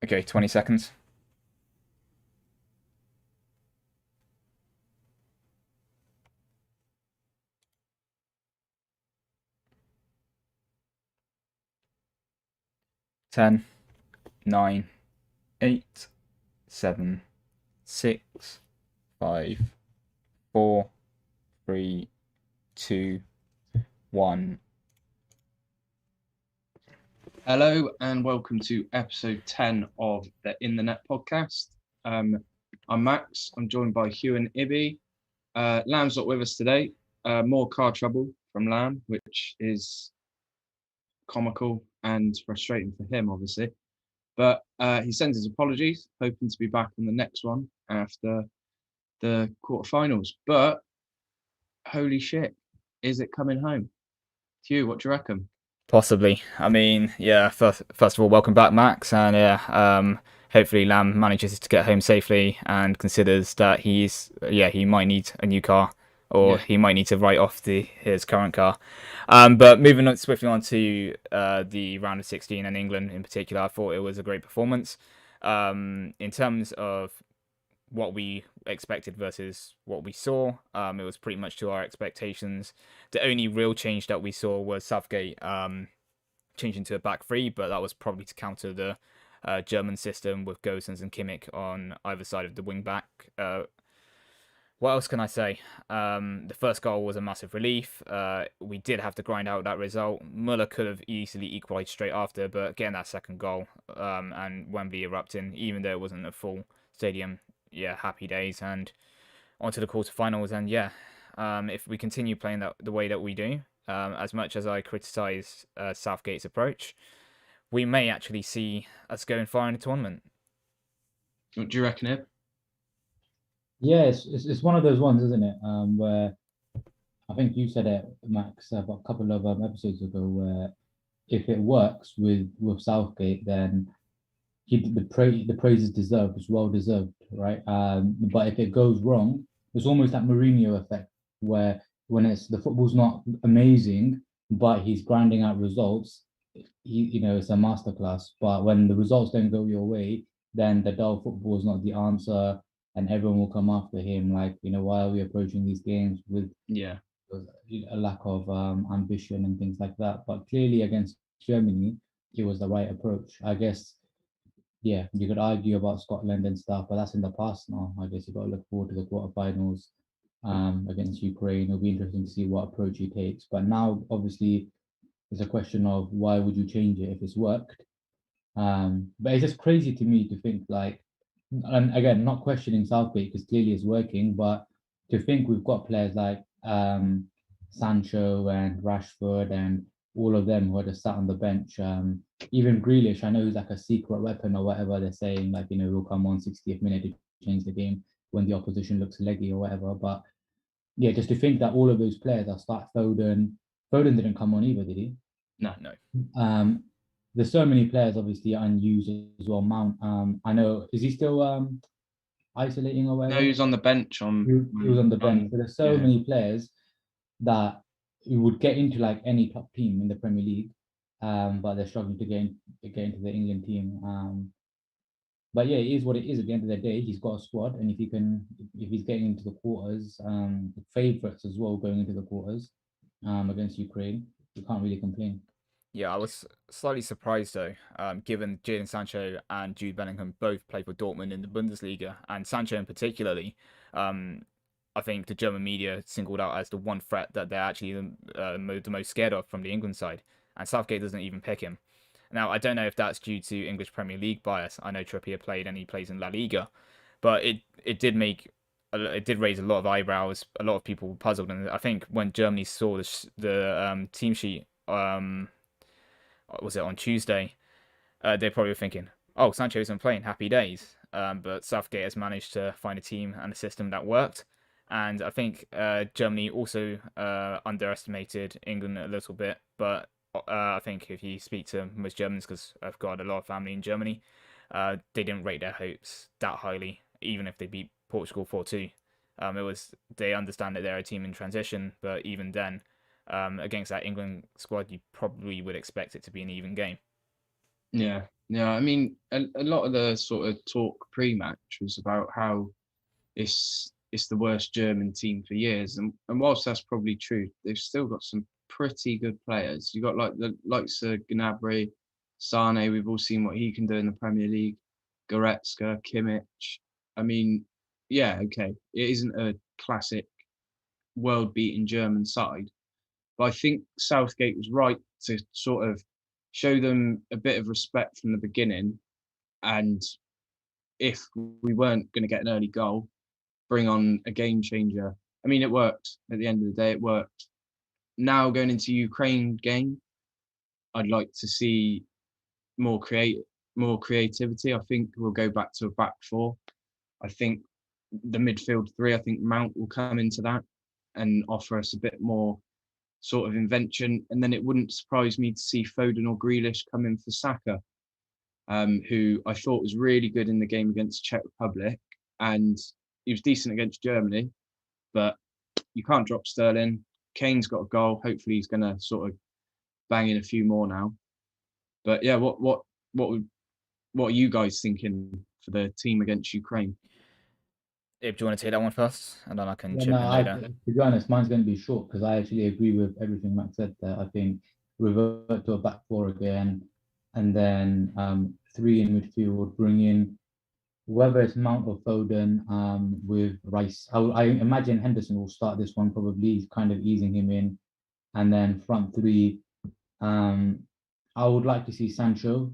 Okay, 20 seconds. Ten, nine, eight, seven, six, 5, 4, 3, 2, 1. Hello and welcome to episode 10 of the In the Net podcast. I'm Max. I'm joined by Hugh and Ibby. Lamb's not with us today. More car trouble from Lamb, which is comical and frustrating for him, obviously. But he sends his apologies, hoping to be back on the next one after the quarterfinals. But holy shit, is it coming home? Hugh, what do you reckon? Possibly. I mean, yeah, first of all, welcome back, Max. And yeah, hopefully Lamb manages to get home safely and considers that he might need a new car or Yeah. he might need to write off his current car. But moving on swiftly on to the round of 16 and England in particular, I thought it was a great performance. In terms of what we expected versus what we saw. It was pretty much to our expectations. The only real change that we saw was Southgate changing to a back three, but that was probably to counter the German system with Gosens and Kimmich on either side of the wing back. What else can I say? The first goal was a massive relief. We did have to grind out that result. Muller could have easily equalised straight after, but getting that second goal and Wembley erupting, even though it wasn't a full stadium, yeah, happy days. And onto the quarterfinals. And yeah, if we continue playing the way that we do, as much as I criticise Southgate's approach, we may actually see us going far in the tournament. What do you reckon, Ib? Yeah, it's one of those ones, isn't it? Where I think you said it, Max, about a couple of episodes ago, where if it works with Southgate, then the praise is deserved. It's well deserved, right? But if it goes wrong, it's almost that Mourinho effect, where when it's the football's not amazing, but he's grinding out results, it's a masterclass. But when the results don't go your way, then the dull football is not the answer, and everyone will come after him. Like, why are we approaching these games with Yeah. a lack of ambition and things like that? But clearly against Germany, it was the right approach. I guess, yeah, you could argue about Scotland and stuff, but that's in the past now. I guess you've got to look forward to the quarterfinals against Ukraine. It'll be interesting to see what approach he takes. But now, obviously, it's a question of why would you change it if it's worked? But it's just crazy to me to think like, and again, not questioning Southgate because clearly it's working, but to think we've got players like Sancho and Rashford and all of them who are just sat on the bench. Even Grealish, I know he's like a secret weapon or whatever they're saying, like, he'll come on 60th minute to change the game when the opposition looks leggy or whatever. But yeah, just to think that all of those players are start Foden. Foden didn't come on either, did he? No. Um, there's so many players obviously unused as well. Mount, I know, is he still isolating or No, whatever? he was on the bench He was on the bench. So there's so yeah. many players that you would get into like any top team in the Premier League, but they're struggling to get into the England team. But yeah, it is what it is. At the end of the day, he's got a squad, and if he's getting into the quarters, favourites as well going into the quarters, against Ukraine, you can't really complain. Yeah, I was slightly surprised though, given Jadon Sancho and Jude Bellingham both play for Dortmund in the Bundesliga, and Sancho in particularly. I think the German media singled out as the one threat that they're actually the most scared of from the England side, and Southgate doesn't even pick him. Now, I don't know if that's due to English Premier League bias. I know Trippier played and he plays in La Liga, but it did raise a lot of eyebrows. A lot of people were puzzled, and I think when Germany saw the team sheet, was it on Tuesday? They're probably thinking, "Oh, Sancho isn't playing. Happy days." But Southgate has managed to find a team and a system that worked, and I think Germany also underestimated England a little bit. But I think if you speak to most Germans, because I've got a lot of family in Germany, they didn't rate their hopes that highly, even if they beat Portugal 4-2. They understand that they're a team in transition, but even then, against that England squad, you probably would expect it to be an even game. Yeah. I mean, a lot of the sort of talk pre-match was about how it's the worst German team for years, and whilst that's probably true, they've still got some pretty good players. You got like the likes of Gnabry, Sane. We've all seen what he can do in the Premier League. Goretzka, Kimmich. I mean, yeah, okay, it isn't a classic world-beating German side, but I think Southgate was right to sort of show them a bit of respect from the beginning. And if we weren't going to get an early goal, bring on a game changer. I mean, it worked. At the end of the day, it worked. Now going into Ukraine game, I'd like to see more creativity. I think we'll go back to a back four. I think the midfield three. I think Mount will come into that and offer us a bit more sort of invention. And then it wouldn't surprise me to see Foden or Grealish come in for Saka, who I thought was really good in the game against Czech Republic, and he was decent against Germany. But you can't drop Sterling. Kane's got a goal. Hopefully, he's going to sort of bang in a few more now. But yeah, what are you guys thinking for the team against Ukraine? Ib, do you want to take that one first, and then I can Yeah, chip no, in I later? to be honest, mine's going to be short because I actually agree with everything Max said there. I think revert to a back four again, and then three in midfield, bring in whether it's Mount or Foden with Rice. I imagine Henderson will start this one probably. He's kind of easing him in, and then front three. Um, I would like to see Sancho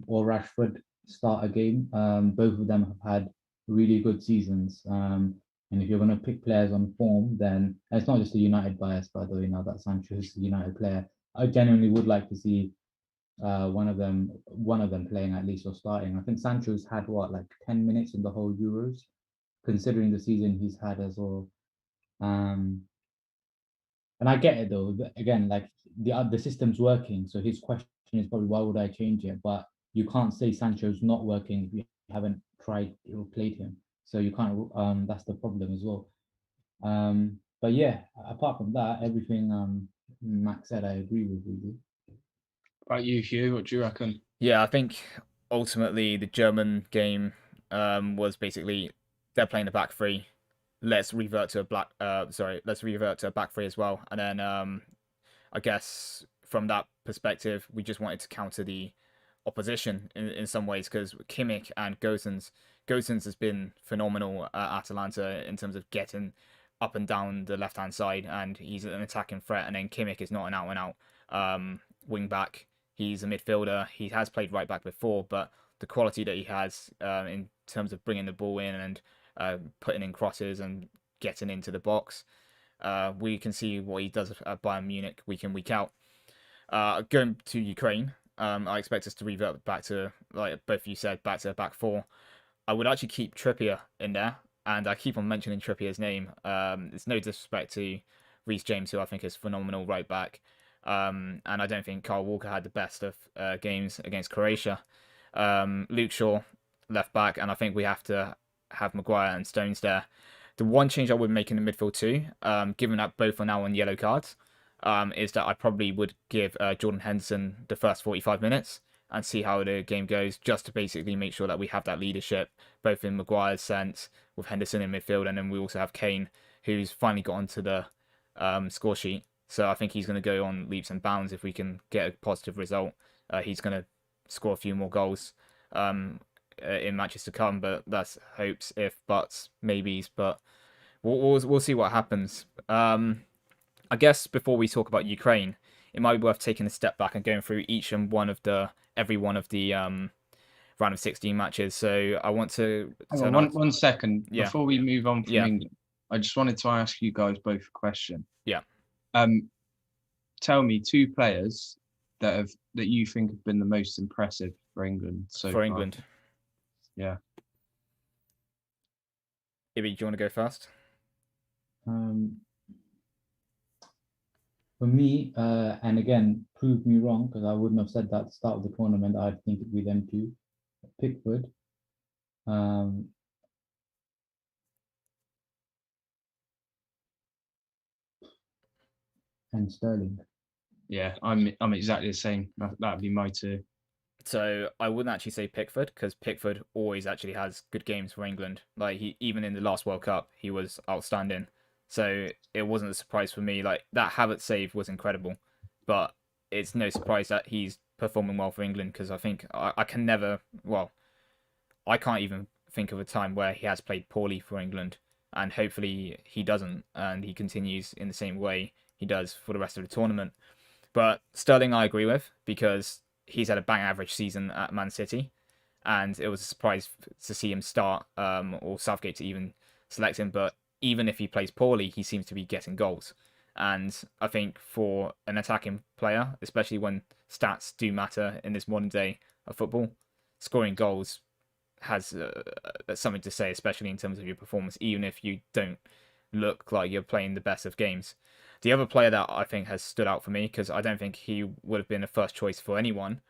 or Rashford start a game. Both of them have had really good seasons. And if you're going to pick players on form, then and it's not just a United bias, by the way, now that Sancho is a United player. I genuinely would like to see one of them playing at least or starting. I think Sancho's had what, like 10 minutes in the whole Euros, considering the season he's had as well. Um, and I get it though. Again, like the system's working, so his question is probably why would I change it? But you can't say Sancho's not working if you haven't tried or played him. So you can't. That's the problem as well. But yeah, apart from that, everything Max said, I agree with you. About you, Hugh, what do you reckon? Yeah, I think ultimately the German game was basically they're playing the back three. Let's revert to a let's revert to a back three as well. And then I guess from that perspective, we just wanted to counter the opposition in some ways because Kimmich and Gosens has been phenomenal at Atalanta in terms of getting up and down the left hand side, and he's an attacking threat. And then Kimmich is not an out and out wing back. He's a midfielder. He has played right back before, but the quality that he has in terms of bringing the ball in and putting in crosses and getting into the box, we can see what he does at Bayern Munich week in, week out. Going to Ukraine, I expect us to revert back to, like both of you said, back to the back four. I would actually keep Trippier in there, and I keep on mentioning Trippier's name. It's no disrespect to Reece James, who I think is phenomenal right back. And I don't think Kyle Walker had the best of games against Croatia. Luke Shaw, left back, and I think we have to have Maguire and Stones there. The one change I would make in the midfield too, given that both are now on yellow cards, is that I probably would give Jordan Henderson the first 45 minutes and see how the game goes, just to basically make sure that we have that leadership, both in Maguire's sense, with Henderson in midfield, and then we also have Kane, who's finally got onto the score sheet. So I think he's going to go on leaps and bounds if we can get a positive result. He's going to score a few more goals in matches to come, but that's hopes, if, buts, maybes. But we'll see what happens. I guess before we talk about Ukraine, it might be worth taking a step back and going through every one of the round of 16 matches. So I want to. Hang on, one second. Yeah. Before we move on from Yeah. England, I just wanted to ask you guys both a question. Yeah. Tell me two players that you think have been the most impressive for England so For far. England. Yeah. Ibby, do you want to go first? For me, and again, prove me wrong because I wouldn't have said that at the start of the tournament. I think it'd be them two, Pickford. And Sterling. Yeah, I'm exactly the same. That'd be my two. So I wouldn't actually say Pickford, because Pickford always actually has good games for England. Like, he, even in the last World Cup, he was outstanding. So it wasn't a surprise for me. Like, that Havertz save was incredible, but it's no surprise that he's performing well for England, because I think I can never, well, I can't even think of a time where he has played poorly for England, and hopefully he doesn't, and he continues in the same way he does for the rest of the tournament. But Sterling, I agree with, because he's had a bang average season at Man City, and it was a surprise to see him start, or Southgate to even select him. But even if he plays poorly, he seems to be getting goals. And I think for an attacking player, especially when stats do matter in this modern day of football, scoring goals has something to say, especially in terms of your performance, even if you don't look like you're playing the best of games. The other player that I think has stood out for me, because I don't think he would have been a first choice for anyone,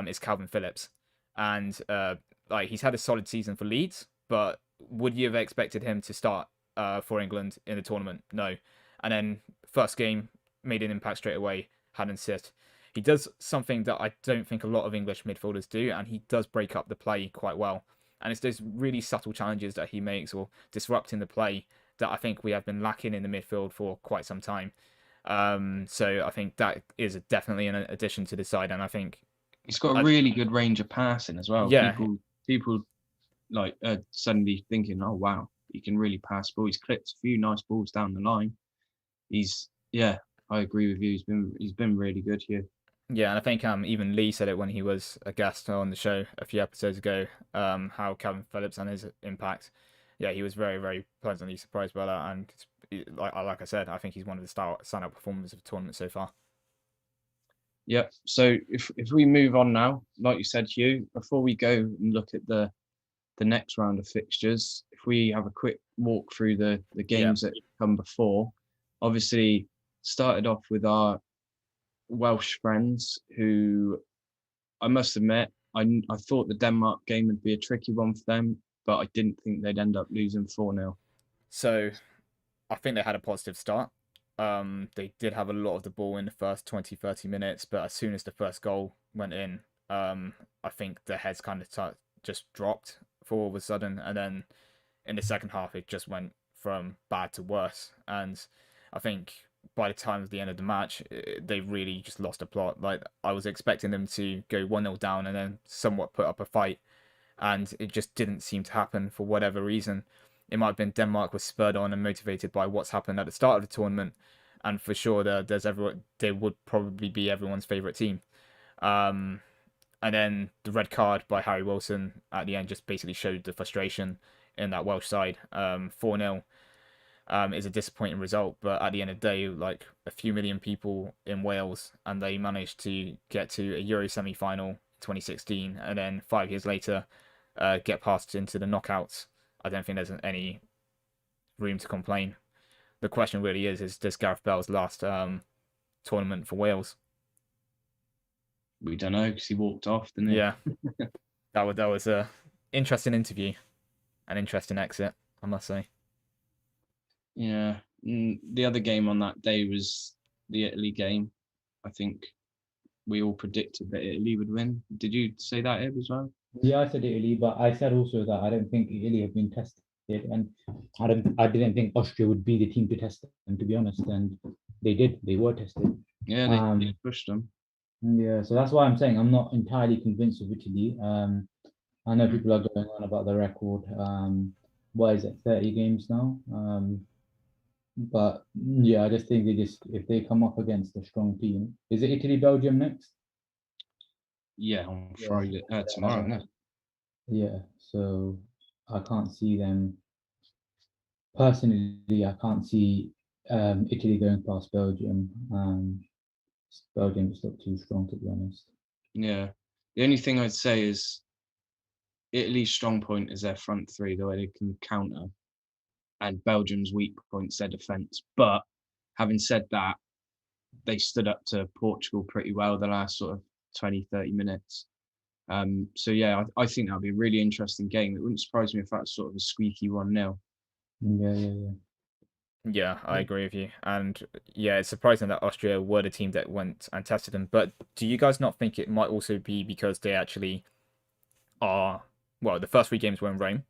is Calvin Phillips. And like, he's had a solid season for Leeds, but would you have expected him to start for England in the tournament? No. And then first game, made an impact straight away, had an assist. He does something that I don't think a lot of English midfielders do, and he does break up the play quite well. And it's those really subtle challenges that he makes, or disrupting the play, that I think we have been lacking in the midfield for quite some time. So I think that is definitely an addition to the side, and I think He's got a really good range of passing as well. Yeah. People like suddenly thinking, oh wow, he can really pass ball. He's clipped a few nice balls down the line. I agree with you. He's been really good here. Yeah, and I think even Lee said it when he was a guest on the show a few episodes ago. How Calvin Phillips and his impact. Yeah, he was very, very pleasantly surprised by that, and like I said, I think he's one of the standout performers of the tournament so far. Yep. So if we move on now, like you said, Hugh, before we go and look at the next round of fixtures, if we have a quick walk through the games that come before, obviously started off with our Welsh friends, who I must admit, I thought the Denmark game would be a tricky one for them, but I didn't think they'd end up losing 4-0. So I think they had a positive start. They did have a lot of the ball in the first 20, 30 minutes, but as soon as the first goal went in, I think their heads kind of just dropped for all of a sudden. And then in the second half, it just went from bad to worse. And I think by the time of the end of the match, they really just lost the plot. Like, I was expecting them to go 1-0 down and then somewhat put up a fight, and it just didn't seem to happen for whatever reason. It might have been Denmark was spurred on and motivated by what's happened at the start of the tournament, and for sure they would probably be everyone's favourite team. Um, and then the red card by Harry Wilson at the end just basically showed the frustration in that Welsh side. 4-0 is a disappointing result, but at the end of the day, like, a few million people in Wales, and they managed to get to a Euro semi-final 2016, and then 5 years later, get past into the knockouts. I don't think there's any room to complain. The question really is this Gareth Bale's last tournament for Wales? We don't know, because he walked off, didn't he? Yeah, that was a interesting interview, an interesting exit, I must say. Yeah. The other game on that day was the Italy game. I think we all predicted that Italy would win. Did you say that, Ib, as well? Yeah, I said Italy, but I said also that I don't think Italy have been tested, and I didn't think Austria would be the team to test them, to be honest. And they did; they were tested. Yeah, they pushed them. Yeah, so that's why I'm saying I'm not entirely convinced of Italy. I know people are going on about the record. What is it, 30 games now? But yeah, I just think if they come up against a strong team, is it Italy, Belgium next? Yeah, on Friday, tomorrow, isn't it? Yeah, so I can't see them. Personally, I can't see Italy going past Belgium. Belgium just look too strong, to be honest. Yeah. The only thing I'd say is Italy's strong point is their front three, the way they can counter, and Belgium's weak point's their defence. But having said that, they stood up to Portugal pretty well the last sort of 20, 30 minutes. So yeah, I think that'll be a really interesting game. It wouldn't surprise me if that's sort of a squeaky 1-0. Yeah. Yeah, I agree with you. And yeah, it's surprising that Austria were the team that went and tested them. But do you guys not think it might also be because they actually are, well, the first 3 games were in Rome.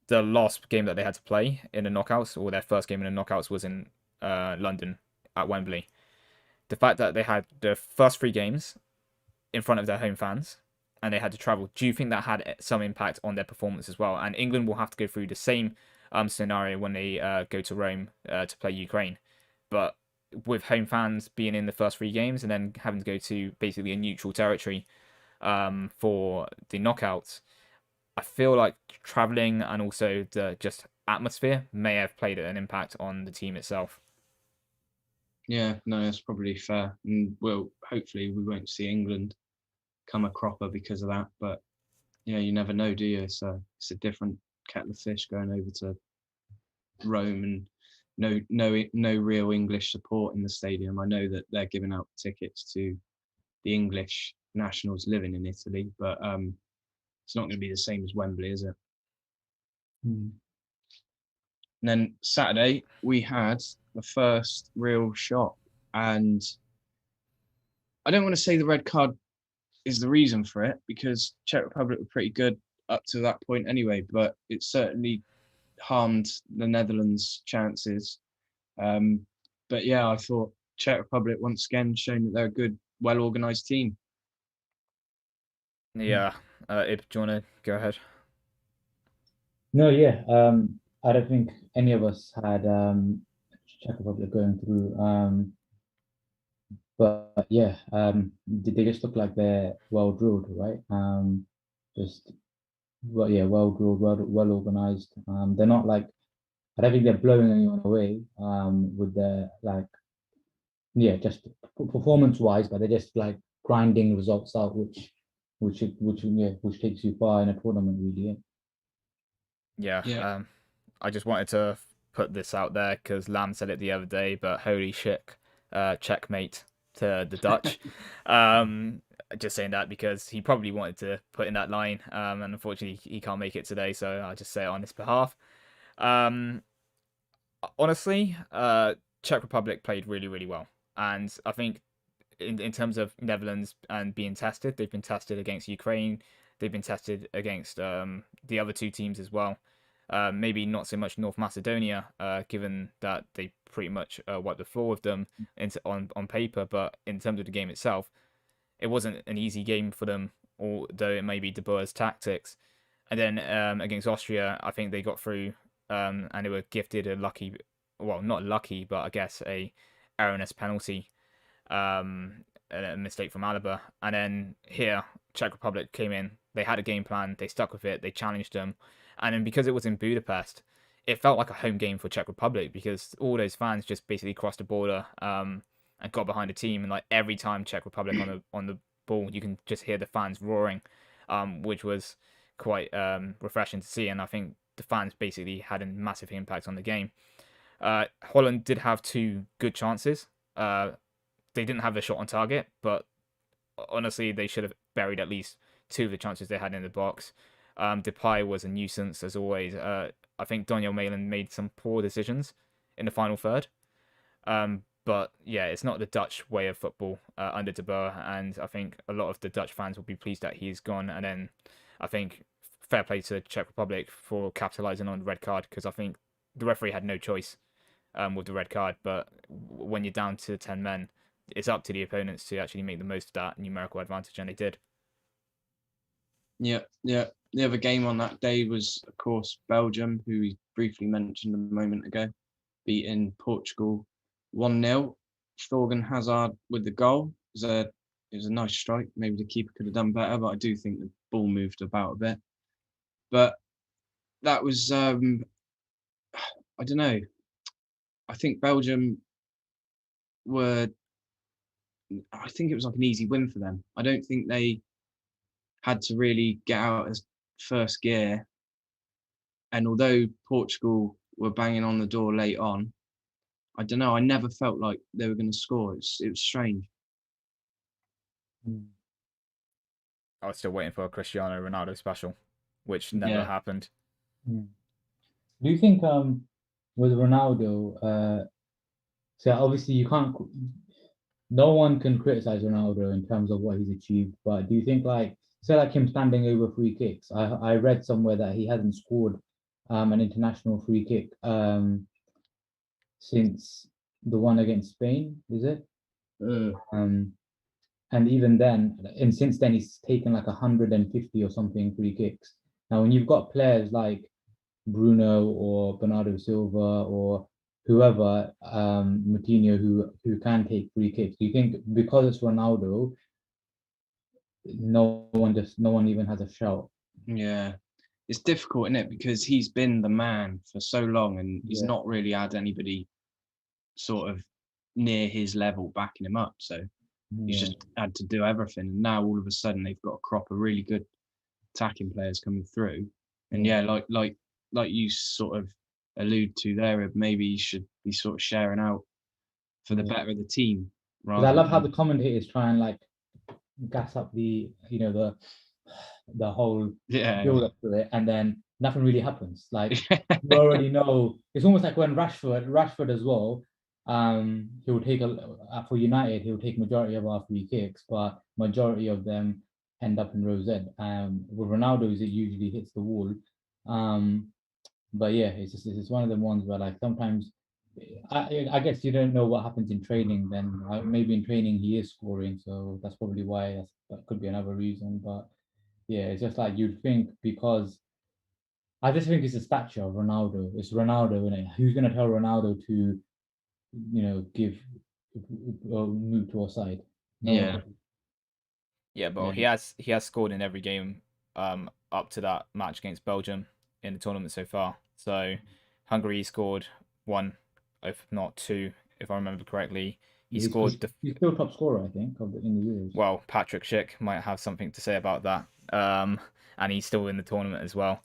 The last game that they had to play in the knockouts, or their first game in the knockouts, was in London at Wembley. The fact that they had the first 3 games in front of their home fans and they had to travel, do you think that had some impact on their performance as well? And England will have to go through the same scenario when they go to Rome to play Ukraine. But with home fans being in the first 3 games and then having to go to basically a neutral territory for the knockouts, I feel like traveling and also the just atmosphere may have played an impact on the team itself. Yeah, no, that's probably fair. And well, hopefully we won't see England come a cropper because of that. But yeah, you never know, do you? So it's a different kettle of fish going over to Rome and no real English support in the stadium. I know that they're giving out tickets to the English nationals living in Italy, but it's not going to be the same as Wembley, is it? Mm. And then Saturday we had the first real shot, and I don't want to say the red card is the reason for it because Czech Republic were pretty good up to that point anyway, but it certainly harmed the Netherlands' chances. But yeah, I thought Czech Republic once again shown that they're a good, well-organized team. Yeah, Ib, do you want to go ahead? No, yeah. I don't think any of us had Czech Republic going through. But yeah, they just look like they're well drilled, right? Just well, yeah, well drilled, well organized. They're not like I don't think they're blowing anyone away. With their like yeah, just performance wise, but they're just like grinding results out, which takes you far in a tournament, really. Yeah, Yeah, I just wanted to put this out there because Lam said it the other day, but holy shit, checkmate to the Dutch. Um, just saying that because he probably wanted to put in that line, and unfortunately he can't make it today, so I'll just say it on his behalf. Um, honestly, Czech Republic played really, really well, and I think in terms of Netherlands and being tested, they've been tested against Ukraine. They've been tested against the other 2 teams as well. Maybe not so much North Macedonia, given that they pretty much wiped the floor with them on paper. But in terms of the game itself, it wasn't an easy game for them, although it may be De Boer's tactics. And then against Austria, I think they got through and they were gifted a lucky, well, not lucky, but I guess a erroneous penalty, a mistake from Alaba. And then here, Czech Republic came in. They had a game plan. They stuck with it. They challenged them. And then because it was in Budapest, it felt like a home game for Czech Republic because all those fans just basically crossed the border and got behind the team. And like every time Czech Republic on the ball, you can just hear the fans roaring, which was quite refreshing to see. And I think the fans basically had a massive impact on the game. Holland did have 2 good chances. They didn't have the shot on target, but honestly, they should have buried at least 2 of the chances they had in the box. Depay was a nuisance as always. I think Daniel Malin made some poor decisions in the final third. But yeah, it's not the Dutch way of football under De Boer, and I think a lot of the Dutch fans will be pleased that he's gone. And then I think fair play to the Czech Republic for capitalising on the red card because I think the referee had no choice with the red card. But when you're down to 10 men, it's up to the opponents to actually make the most of that numerical advantage, and they did. yeah, yeah. The other game on that day was, of course, Belgium, who we briefly mentioned a moment ago, beating Portugal 1-0. Thorgan Hazard with the goal. It was a nice strike. Maybe the keeper could have done better, but I do think the ball moved about a bit. But that was, I don't know. I think Belgium were, I think it was like an easy win for them. I don't think they had to really get out as first gear. And although Portugal were banging on the door late on, I don't know. I never felt like they were going to score. It was strange. Mm. I was still waiting for a Cristiano Ronaldo special, which never Yeah. happened. Mm. Do you think with Ronaldo, so obviously you can't. No one can criticize Ronaldo in terms of what he's achieved, but do you think like say like him standing over free kicks? I read somewhere that he hasn't scored an international free kick since the one against Spain, is it? Um, and even then, and since then he's taken like 150 or something free kicks. Now, when you've got players like Bruno or Bernardo Silva or whoever, Moutinho, who can take free kicks, do you think because it's Ronaldo, no one even has a shout? Yeah, it's difficult, isn't it? Because he's been the man for so long, and he's Yeah. not really had anybody sort of near his level backing him up. So he's Yeah. just had to do everything. And now all of a sudden they've got a crop of really good attacking players coming through. And Yeah. like you sort of allude to there, maybe he should be sort of sharing out for the Yeah. better of the team Because I rather love how than the commentators try and like gas up the the whole yeah. build up to it, and then nothing really happens. Like you already know, it's almost like when Rashford as well. He'll take for United, he'll take majority of our free kicks, but majority of them end up in row Z. With Ronaldo's, it usually hits the wall. Um, but yeah, it's one of the ones where like sometimes I guess you don't know what happens in training. Then maybe in training he is scoring, so that's probably why that could be another reason. But yeah, it's just like you'd think because I just think it's the stature of Ronaldo. It's Ronaldo, isn't it? Who's gonna tell Ronaldo to give or move to our side? No Yeah. one. Yeah, but Yeah. he has scored in every game up to that match against Belgium in the tournament so far. So Hungary scored one, if not two, if I remember correctly. He scored the He's still top scorer, I think, in the Euros. well, Patrick Schick might have something to say about that. And he's still in the tournament as well.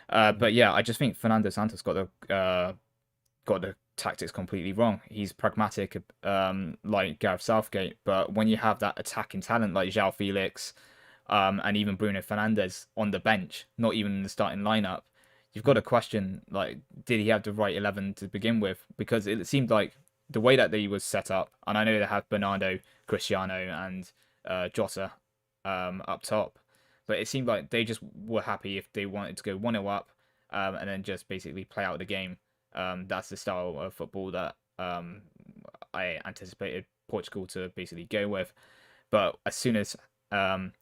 But yeah, I just think Fernando Santos got the tactics completely wrong. He's pragmatic, like Gareth Southgate, but when you have that attacking talent like João Felix, and even Bruno Fernandes on the bench, not even in the starting lineup, you've got to question like, did he have the right 11 to begin with? Because it seemed like the way that they was set up, and I know they have Bernardo, Cristiano, and Jota up top, but it seemed like they just were happy if they wanted to go 1-0 up, and then just basically play out the game. That's the style of football that I anticipated Portugal to basically go with. But as soon as Eden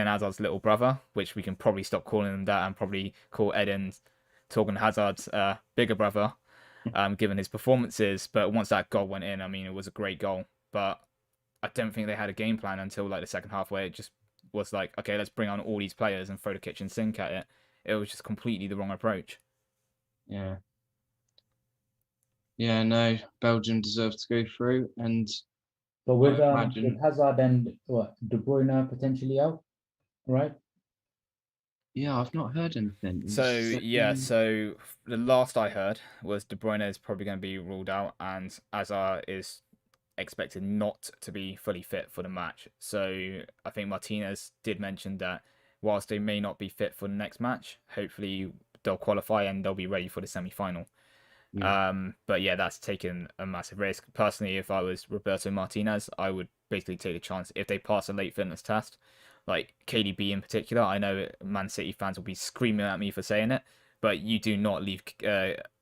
Hazard's little brother, which we can probably stop calling him that and probably call Torgan Hazard's bigger brother, given his performances. But once that goal went in, I mean, it was a great goal. But I don't think they had a game plan until like the second half, where it just was like, okay, let's bring on all these players and throw the kitchen sink at it. It was just completely the wrong approach. Yeah. Yeah, no, Belgium deserves to go through, and But I imagine with Hazard and what De Bruyne potentially out, right? yeah, I've not heard anything. So yeah, so the last I heard was De Bruyne is probably going to be ruled out, and Hazard is expected not to be fully fit for the match. So I think Martinez did mention that whilst they may not be fit for the next match, hopefully they'll qualify and they'll be ready for the semi-final. Yeah. But yeah, that's taken a massive risk. Personally, if I was Roberto Martinez, I would basically take the chance if they pass a late fitness test, like KDB in particular. I know Man City fans will be screaming at me for saying it, but you do not leave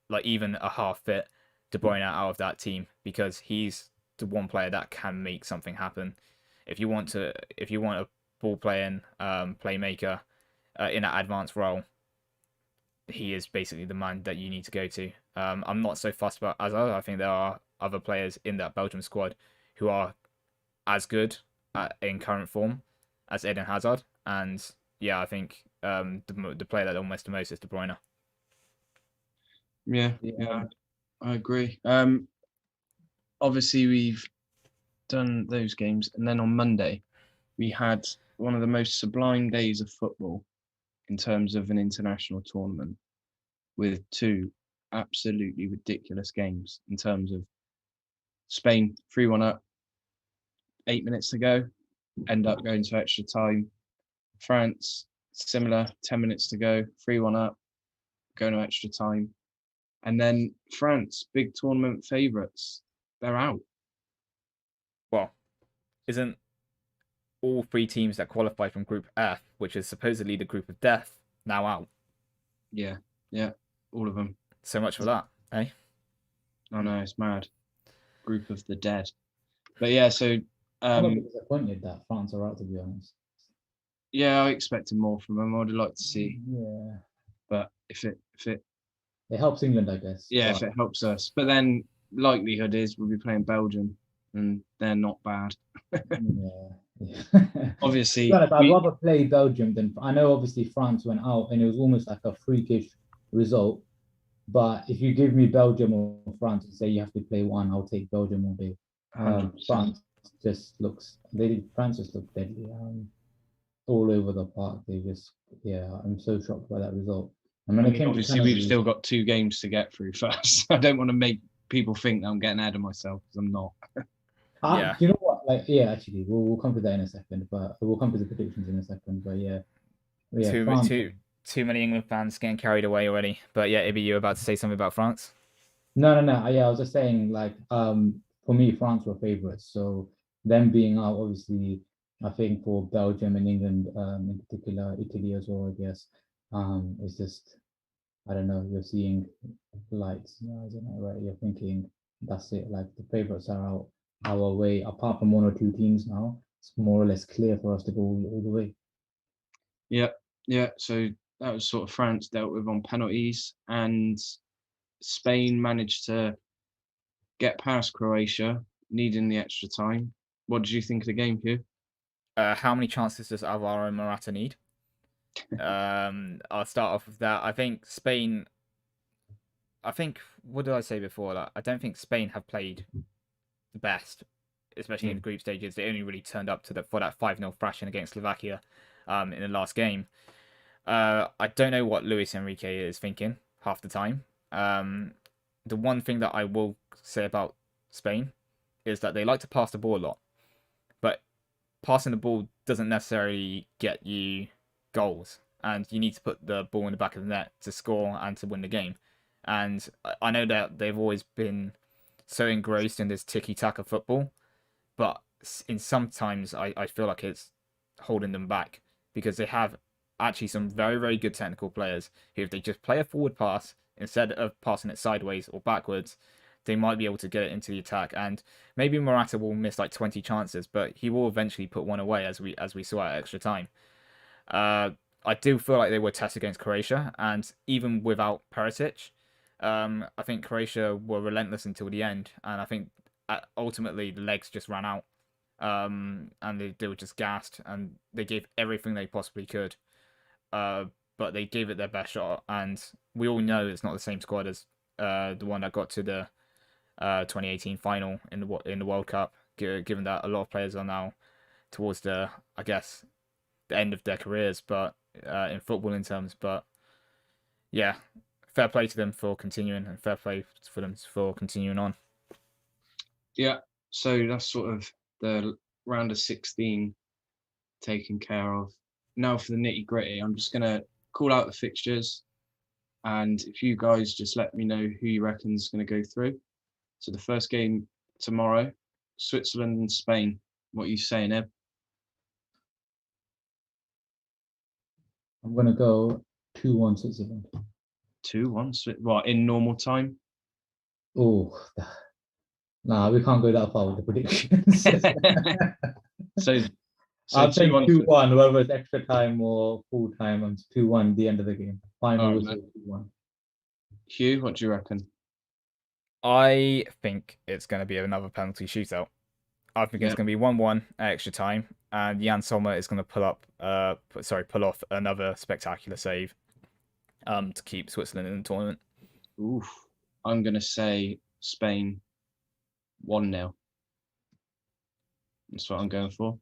like even a half fit De Bruyne out of that team, because he's the one player that can make something happen. If you want a ball playing playmaker in that advanced role, he is basically the man that you need to go to. I'm not so fussed about Hazard. I think there are other players in that Belgium squad who are as good in current form as Eden Hazard. And yeah, I think the player that almost the most is De Bruyne. Yeah, Yeah. I agree. Obviously we've done those games, and then on Monday we had one of the most sublime days of football in terms of an international tournament, with two absolutely ridiculous games in terms of Spain 3-1 up, 8 minutes to go, end up going to extra time. France, similar, 10 minutes to go, 3-1 up, going to extra time. And then France, big tournament favourites, they're out. Well, isn't all 3 teams that qualified from Group F, which is supposedly the group of death, now out? Yeah, all of them. So much for that, eh? I know, it's mad. Group of the dead. But yeah, so I'm a bit disappointed that France are out, to be honest. yeah, I expected more from them. I would have liked to see, Yeah, but if it it helps England, I guess. yeah, but if it helps us. But then likelihood is we'll be playing Belgium, and they're not bad. yeah. Obviously, I'd rather play Belgium than I know. Obviously, France went out, and it was almost like a freakish result. But if you give me Belgium or France and say you have to play one, I'll take Belgium all day. 100%. France just look deadly. All over the park. I'm so shocked by that result. And when I it mean, came to obviously, we've penalties, still got 2 games to get through first. I don't want to make people think that I'm getting ahead of myself because I'm not. Yeah. do you know what? Like, yeah, actually, we'll come to that in a second, but we'll come to the predictions in a second. But yeah, France. Too many England fans getting carried away already. But yeah, Ibby, you were about to say something about France? No. Yeah, I was just saying, like, for me, France were favourites. So them being out, obviously, I think for Belgium and England, in particular, Italy as well, I guess, it's just, I don't know, you're seeing lights, isn't it? Right? You're thinking that's it. Like the favourites are out our way. Apart from 1 or 2 teams now, it's more or less clear for us to go all the way. Yeah. So that was sort of France dealt with on penalties, and Spain managed to get past Croatia, needing the extra time. What did you think of the game, Hugh? How many chances does Alvaro Morata need? I'll start off with that. I think Spain. What did I say before? Like, I don't think Spain have played the best, especially in the group stages. They only really turned up for that 5-0 thrashing against Slovakia, in the last game. I don't know what Luis Enrique is thinking half the time. The one thing that I will say about Spain is that they like to pass the ball a lot, but passing the ball doesn't necessarily get you goals, and you need to put the ball in the back of the net to score and to win the game. And I know that they've always been so engrossed in this tiki-taka football, but in sometimes I feel like it's holding them back because they have actually some very, very good technical players who, if they just play a forward pass instead of passing it sideways or backwards, they might be able to get it into the attack. And maybe Morata will miss like 20 chances, but he will eventually put one away, as we saw at extra time. I do feel like they were tested against Croatia, and even without Perisic, I think Croatia were relentless until the end, and I think ultimately the legs just ran out, and they were just gassed, and they gave everything they possibly could, but they gave it their best shot, and we all know it's not the same squad as the one that got to the 2018 final in the World Cup, given that a lot of players are now towards the end of their careers, but in footballing terms. But yeah, fair play to them for continuing, and fair play for them for continuing on. Yeah, so that's sort of the round of 16 taken care of. Now for the nitty gritty, I'm just gonna call out the fixtures, and if you guys just let me know who you reckon is going to go through. So the first game tomorrow, Switzerland and Spain. What are you saying, Eb? I'm gonna go 2-1 Switzerland. 2-1. What, in normal time? Oh, nah, we can't go that far with the predictions. so I'll take 2-1. 2-1, whether it's extra time or full time. I'm 2-1 the end of the game. Final whistle 2-1. Hugh, what do you reckon? I think it's going to be another penalty shootout. I think it's going to be 1-1 at extra time, and Jan Sommer is going to pull off another spectacular save, to keep Switzerland in the tournament. Oof. I'm going to say Spain 1-0. That's what I'm going for.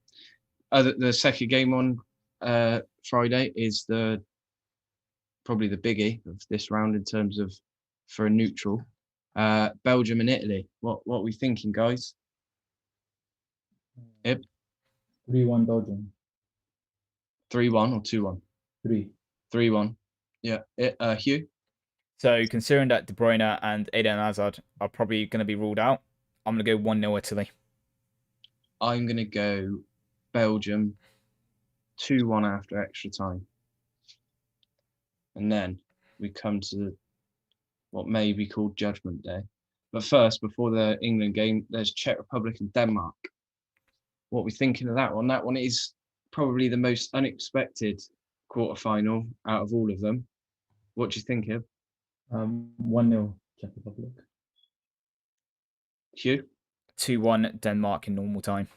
The second game on Friday is probably the biggie of this round in terms of for a neutral. Belgium and Italy. What are we thinking, guys? Yep. 3-1 Belgium. 3-1 or 2-1? 3. 3-1. Yeah. Hugh? So considering that De Bruyne and Eden Hazard are probably going to be ruled out, I'm going to go 1-0 Italy. I'm going to go Belgium 2-1 after extra time. And then we come to what may be called Judgment Day. But first, before the England game, there's Czech Republic and Denmark. What are we thinking of that one? That one is probably the most unexpected quarterfinal out of all of them. What do you think of? 1-0 Czech Republic. Hugh? 2-1 Denmark in normal time.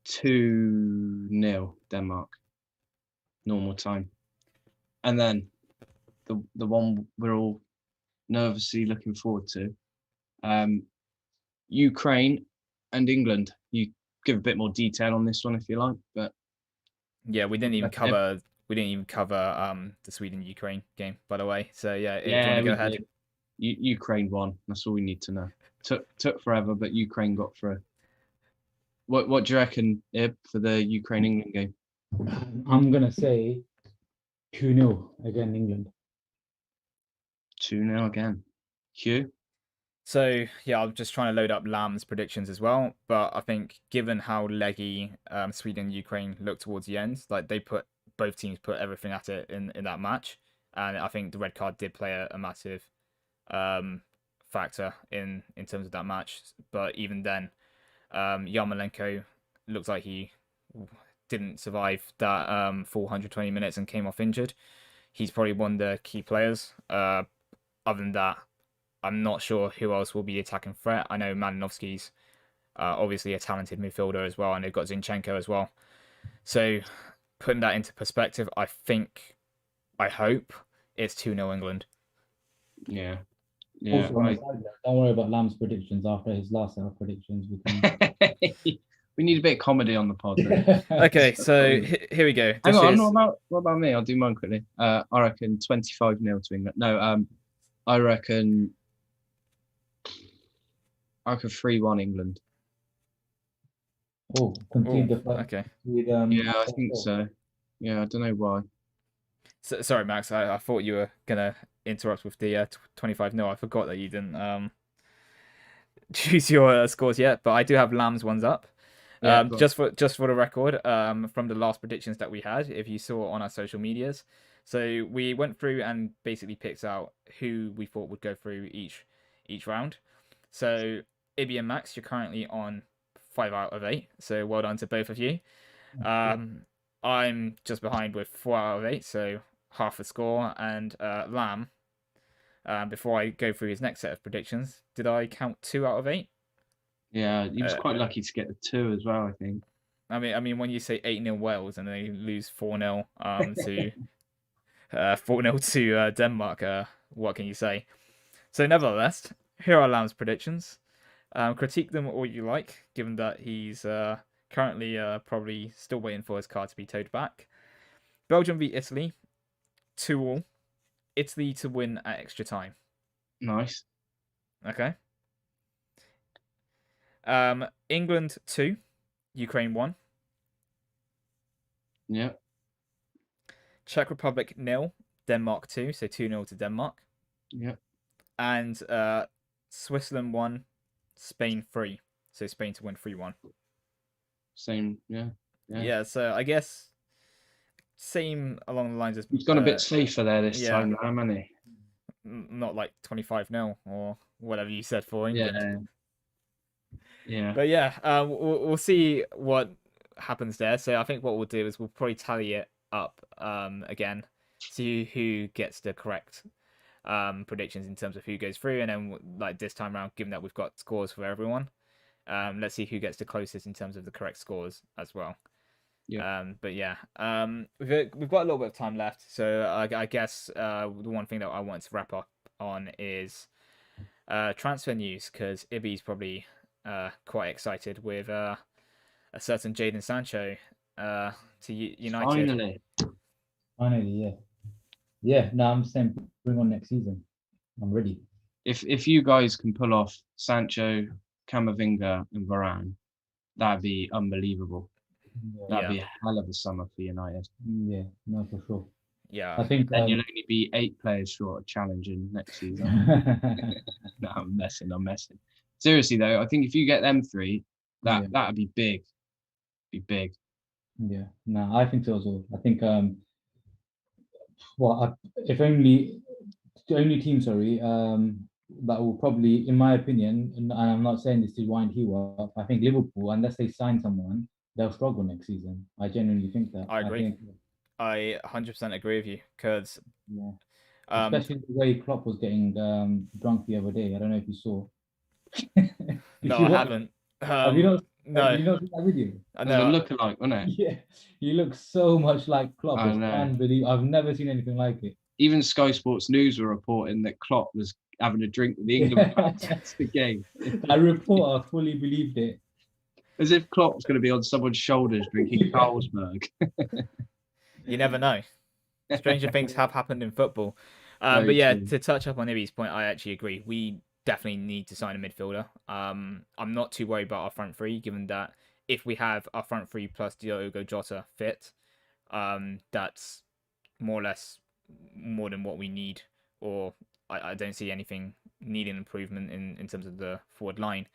2-0 Denmark. Normal time. And then the one we're all nervously looking forward to. Ukraine and England. You give a bit more detail on this one if you like, but yeah, we didn't even cover the Sweden-Ukraine game, by the way. So yeah, do you want to go ahead? Ukraine won. That's all we need to know. Took forever, but Ukraine got through. What do you reckon, Ib, for the Ukraine-England game? I'm gonna say 2-0 again, England. 2-0 again. Hugh? So yeah, I'm just trying to load up Lamb's predictions as well. But I think given how leggy Sweden and Ukraine looked towards the end, like both teams put everything at it in that match, and I think the red card did play a massive factor in terms of that match. But even then, Yarmolenko looks like he didn't survive that full 120 minutes and came off injured. He's probably one of the key players. Other than that, I'm not sure who else will be attacking threat. I know Malinovsky's obviously a talented midfielder as well, and they've got Zinchenko as well. So putting that into perspective, I hope it's 2-0 England. Yeah. Also, don't worry about Lamb's predictions after his last set of predictions. We need a bit of comedy on the pod. Okay, so here we go. Hang on, what about me? I'll do mine quickly. I reckon 25-0 to England. No, I reckon 3-1 England. Oh, concede the first. Okay. Yeah, I think so. Yeah, I don't know why. So, sorry, Max. I thought you were gonna interrupt with the 25-0. I forgot that you didn't choose your scores yet, but I do have Lamb's ones up. Yeah, just for the record, from the last predictions that we had, if you saw on our social medias. So we went through and basically picked out who we thought would go through each round. So Ibby and Max, you're currently on 5 out of 8. So well done to both of you. I'm just behind with 4 out of 8, so half the score. And Lamb, before I go through his next set of predictions, did I count 2 out of 8? Yeah, he was quite lucky to get the 2 as well, I think. I mean, when you say 8-0 Wales and they lose 4-0 to 4-0 to Denmark, what can you say? So nevertheless, here are Lamb's predictions. Critique them all you like, given that he's currently probably still waiting for his card to be towed back. Belgium beat Italy 2-2. Italy to win at extra time. Nice. Okay. England 2, Ukraine 1. Yeah. Czech Republic 0, Denmark 2, so 2-0 to Denmark. Yeah. And Switzerland 1, Spain 3, so Spain to win 3-1. Same, yeah. Yeah, so I guess same along the lines as... He's gone a bit safer there this time, hasn't he? Not like 25-0 or whatever you said for England. Yeah. But yeah, we'll see what happens there. So I think what we'll do is we'll probably tally it up again, see who gets the correct predictions in terms of who goes through, and then like this time around, given that we've got scores for everyone, let's see who gets the closest in terms of the correct scores as well. Yeah. But yeah, we've got a little bit of time left, so I guess the one thing that I want to wrap up on is transfer news, because Ibby's probably quite excited with a certain Jadon Sancho to United. Finally, yeah. No, I'm saying bring on next season. I'm ready. If you guys can pull off Sancho, Camavinga, and Varane, that'd be unbelievable. That'd be a hell of a summer for United. Yeah, no, for sure. Yeah. I think Then you'll only be 8 players short of challenging next season. No, I'm messing. Seriously though, I think if you get them 3, Yeah. that'd be big. Be big. Yeah, no, I think so as well. I think well, if only the only team, sorry, that will probably, in my opinion, and I'm not saying this to wind Hugh up, I think Liverpool, unless they sign someone, they'll struggle next season. I genuinely think that. I I agree. think, I 100% agree with you because yeah, especially the way Klopp was getting drunk the other day. I don't know if you saw. Did no, you I watch? haven't. Have you not? Have No, you not seen that video? I It was a know. lookalike, wasn't it? Yeah, he looks so much like Klopp. I It's know. unbelievable. I've never seen anything like it. Even Sky Sports News were reporting that Klopp was having a drink with the England fans after the game. That reporter fully believed it. As if Klopp was going to be on someone's shoulders drinking Carlsberg. You never know. Stranger things have happened in football. Very But yeah, true. to touch up on Ibby's point, I actually agree. We definitely need to sign a midfielder. I'm not too worried about our front three, given that if we have our front three plus Diogo Jota fit, that's more or less more than what we need. Or I don't see anything needing improvement in terms of the forward line.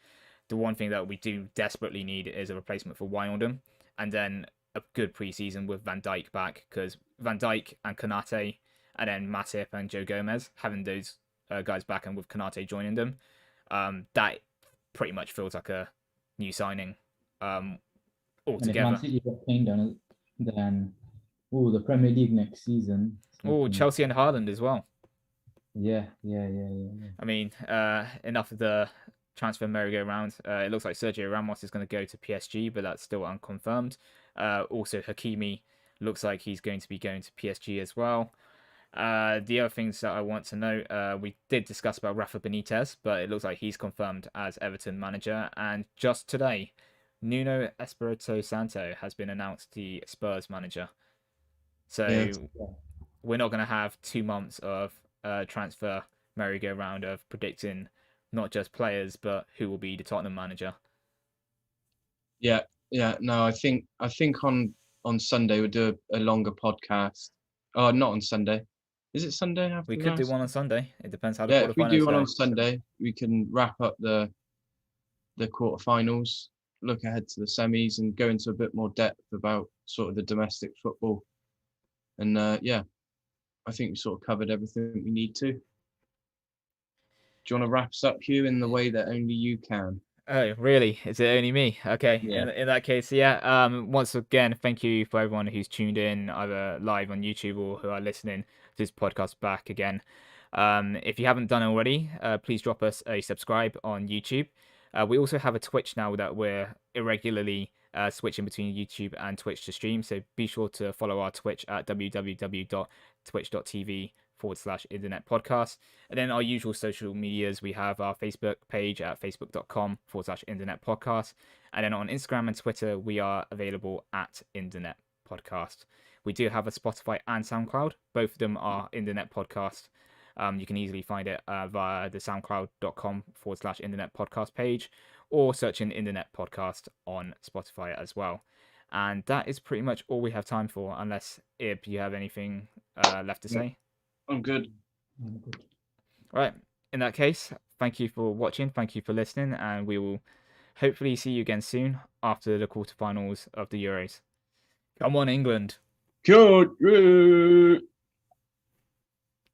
The one thing that we do desperately need is a replacement for Wijnaldum, and then a good preseason with Van Dijk back, because Van Dijk and Konate, and then Matip and Joe Gomez, having those guys back and with Konate joining them, that pretty much feels like a new signing And if altogether. Man City get paid on it, then the Premier League next season. Oh, Chelsea and Haaland as well. Yeah. I mean, enough of the transfer merry-go-round. It looks like Sergio Ramos is going to go to PSG, but that's still unconfirmed. Also, Hakimi looks like he's going to be going to PSG as well. The other things that I want to know, we did discuss about Rafa Benitez, but it looks like he's confirmed as Everton manager. And just today, Nuno Espirito Santo has been announced the Spurs manager. So we're not going to have 2 months of transfer merry-go-round of predicting not just players, but who will be the Tottenham manager. Yeah. No, I think on Sunday we'll do a longer podcast. Oh, not on Sunday. Is it Sunday after? We could do one on Sunday. It depends how the Yeah, if we quarterfinals do one go. on Sunday, we can wrap up the quarterfinals, look ahead to the semis, and go into a bit more depth about sort of the domestic football. And yeah, I think we sort of covered everything we need to. Do you want to wrap us up, Hugh, in the way that only you can? Oh, really? Is it only me? Okay. Yeah. In that case, yeah. Once again, thank you for everyone who's tuned in, either live on YouTube or who are listening to this podcast back again. If you haven't done already, please drop us a subscribe on YouTube. We also have a Twitch now that we're irregularly switching between YouTube and Twitch to stream. So be sure to follow our Twitch at www.twitch.tv/internet podcast. And then our usual social medias, we have our Facebook page at facebook.com/internet podcast. And then on Instagram and Twitter, we are available at internet podcast. We do have a Spotify and SoundCloud. Both of them are internet podcast. You can easily find it via the soundcloud.com/internet podcast page, or searching internet podcast on Spotify as well. And that is pretty much all we have time for, unless Ib, you have anything left to say. I'm good. Right. In that case, thank you for watching, thank you for listening, and we will hopefully see you again soon after the quarterfinals of the Euros. Come on, England. Good.